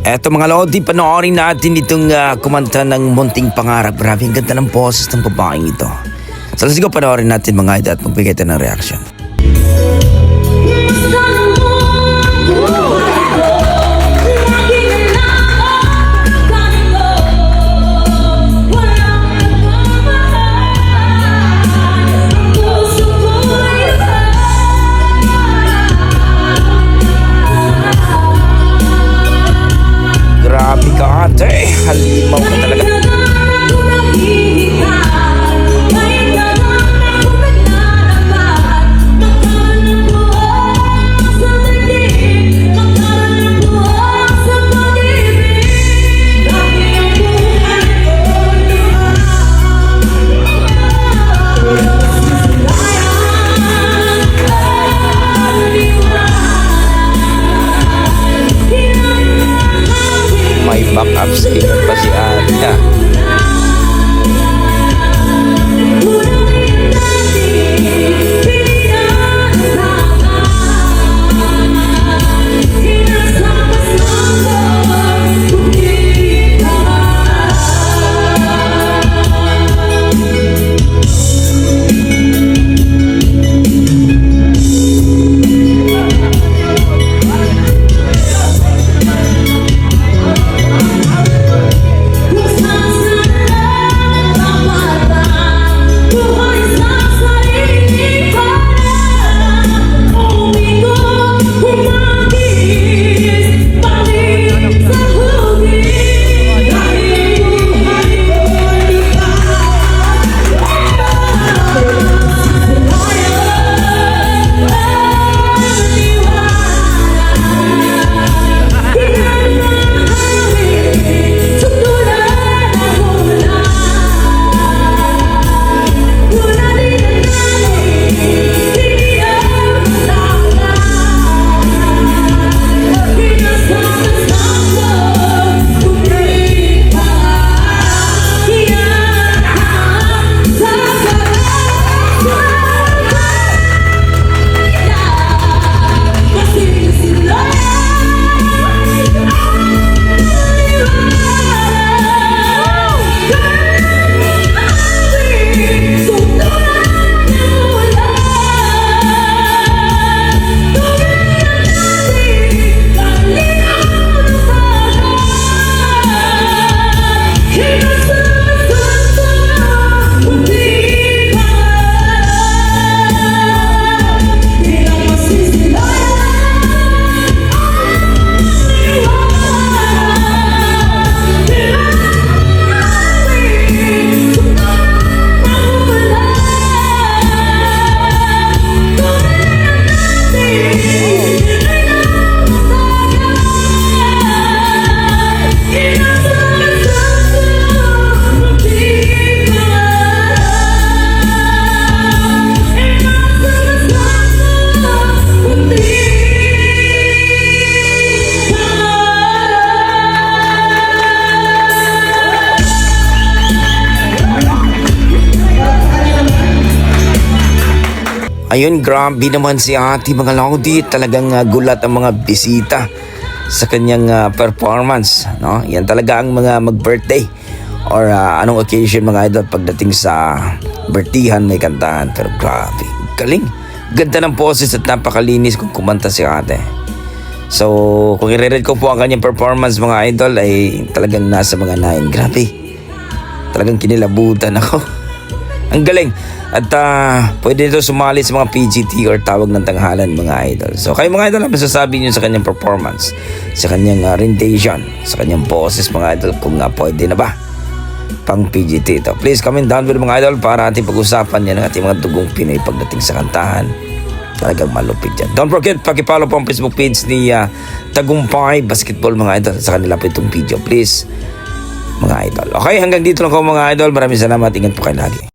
Eto mga lodi, panoorin natin itong kumanta ng Munting Pangarap. Grabe, ang ganda ng boses ng babaeng ito. So let's go, panoorin natin mga idol at magbigay tayo ng reaction. Grabe ka ate, halimaw ka talaga. May backup singer pa si ate. Ayun, grabe naman si ate mga lodi. Talagang gulat ang mga bisita sa kanyang performance, no? Yan talaga ang mga mag-birthday or anong occasion mga idol pagdating sa birthihan may kantahan. Pero grabe, galing. Ganda ng poses at napakalinis kung kumanta si ate. So, kung i-rate ko po ang kanyang performance mga idol ay talagang nasa mga 9. Grabe. Talagang kinilabutan ako. Ang galing. At pwede nito sumali sa mga PGT or tawag ng tanghalan mga idol. So kayo mga idol, ano masasabi nyo sa kanyang performance, sa kanyang rendition, sa kanyang boses mga idol, kung pwede na ba pang PGT ito. Please comment down below mga idol para ating pag-usapan yan ng ating mga dugong Pinoy pagdating sa kantahan. Talagang malupit yan. Don't forget, pakipollow po ang Facebook page ni Tagumpay Basketball mga idol sa kanila po itong video. Please mga idol. Okay, hanggang dito lang ko mga idol. Maraming salamat. Ingat po kayo lagi.